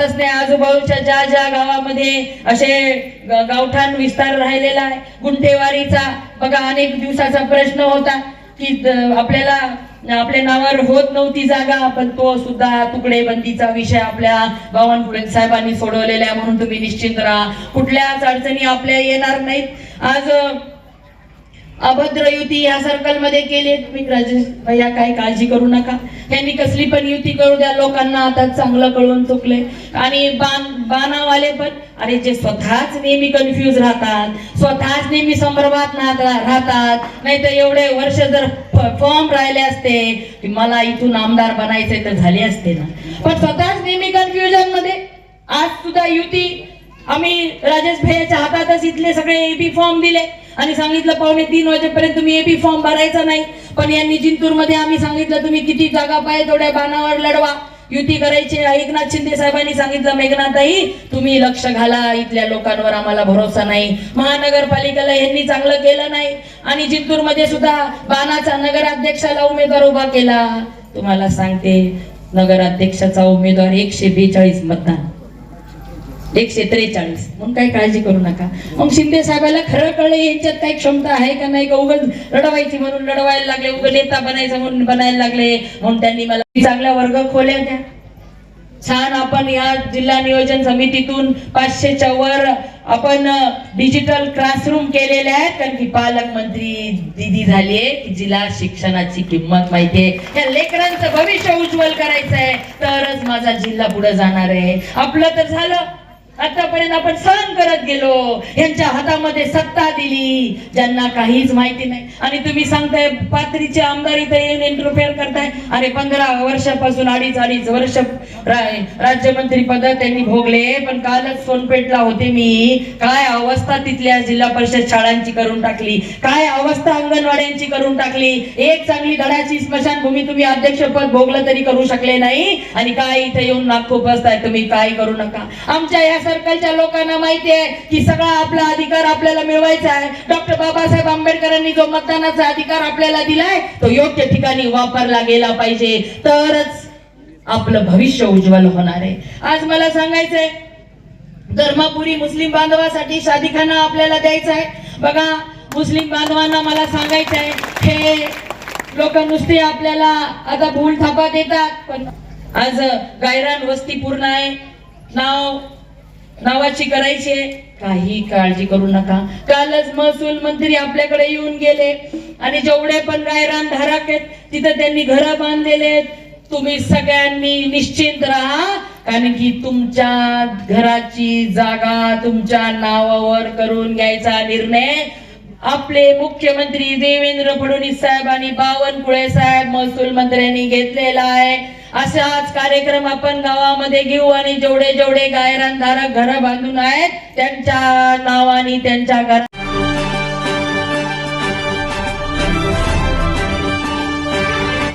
पाहतच नाही आजूबाजूच्या ज्या ज्या गावामध्ये असे गावठाण विस्तार राहिलेला आहे गुंठेवारीचा बघा अनेक दिवसाचा प्रश्न होता की आपल्याला आपल्या नावावर होत नव्हती जागा पण तो सुद्धा तुकडेबंदीचा विषय आपल्या बावनकुळे साहेबांनी सोडवलेला आहे म्हणून तुम्ही निश्चिंत राहा कुठल्याच अडचणी आपल्या येणार नाहीत। आज अभद्र युती या सर्कल मध्ये केले तुम्ही राजेश भैया काही काळजी करू नका त्यांनी कसली पण युती करू द्या लोकांना आता चांगलं कळून चुकले आणि बाणावाले पण अरे जे स्वतःच नेहमी कन्फ्यूज राहतात स्वतःच नेहमी संभ्रमात राहतात नाही तर एवढे वर्ष जर फॉर्म राहिले असते की मला इथून आमदार बनायचे तर झाले असते ना पण स्वतःच नेहमी कन्फ्युजन मध्ये आज सुद्धा युती आम्ही राजेश भैयाच्या हातातच इथले सगळे एबी फॉर्म दिले आणि सांगितलं 2:45 वाजेपर्यंत तुम्ही एबी फॉर्म भरायचा नाही पण यांनी जिंतूर मध्ये आम्ही सांगितलं तुम्ही किती जागा पाहिजे तेवढ्या बाणावर लढवा युती करायची एकनाथ शिंदे साहेबांनी सांगितलं मेघनाताई तुम्ही लक्ष घाला इथल्या लोकांवर आम्हाला भरोसा नाही महानगरपालिकेला यांनी चांगलं केलं नाही आणि जिंतूर मध्ये सुद्धा बाणाचा नगराध्यक्षाला उमेदवार उभा केला तुम्हाला सांगते नगराध्यक्षाचा उमेदवार 142 मतदान 143 म्हणून काही काळजी करू नका मग शिंदे साहेबाला खरं कळलं यांच्यात काही क्षमता आहे का नाही का उगाच लढवायची म्हणून लढवायला लागले उगाच नेता बनायचं म्हणून बनायला लागले म्हणून त्यांनी मला चांगल्या वर्ग खोल्या द्या छान आपण या जिल्हा नियोजन समितीतून 500च्या वर आपण डिजिटल क्लासरूम केलेले आहेत कारण की पालकमंत्री दीदी झालीये की जिला शिक्षणाची किंमत माहितीये या लेकरांचं भविष्य उज्ज्वल करायचं आहे तरच माझा जिल्हा पुढे जाणार आहे आपलं तर झालं आतापर्यंत आपण सहन करत गेलो यांच्या हातामध्ये सत्ता दिली ज्यांना काहीच माहिती नाही आणि तुम्ही सांगताय पाथरीचे आमदार इथे येऊन इंटरफेअर करताय अरे 15 वर्षापासून अडीच वर्ष राज्यमंत्री पद त्यांनी भोगले पण कालच सोनपेठला होते मी काय अवस्था तिथल्या जिल्हा परिषद शाळांची करून टाकली काय अवस्था अंगणवाड्यांची करून टाकली एक चांगली धडाची स्मशानभूमी तुम्ही अध्यक्षपद भोगलं तरी करू शकले नाही आणि काय इथे येऊन नागपूर बसताय तुम्ही काय करू नका आमच्या या सर्कलच्या लोकांना माहिती आहे की सगळा आपला अधिकार आपल्याला मिळवायचा आहे डॉक्टर बाबासाहेब आंबेडकरांनी जो मतदानाचा अधिकार आपल्याला दिलाय तो योग्य ठिकाणी वापरला गेला पाहिजे तरच आपलं भविष्य उज्ज्वल होणार आहे। आज मला सांगायचंय धर्मपुरी मुस्लिम बांधवासाठी शादीखाना आपल्याला द्यायचा आहे बघा मुस्लिम बांधवांना मला सांगायचंय हे लोक नुसते आपल्याला आता भूल थापा देतात पण आज गायरान वस्ती पूर्ण आहे नावाची करायची काही काळजी करू नका कालच महसूल मंत्री आपल्याकडे येऊन गेले आणि जेवढे पण गायरान धारक आहेत तिथे त्यांनी घरं बांधलेले तुम्ही सगळ्यांनी निश्चिंत राहा कारण की तुमच्या घराची जागा तुमच्या नावावर करून घ्यायचा निर्णय आपले मुख्यमंत्री देवेंद्र फडणवीस साहेब आणि बावनकुळे साहेब महसूल मंत्र्यांनी घेतलेला आहे असाच कार्यक्रम आपण गावामध्ये घेऊ आणि जेवढे गायरानधारक घर बांधून आहेत त्यांच्या नावाने त्यांच्या घरात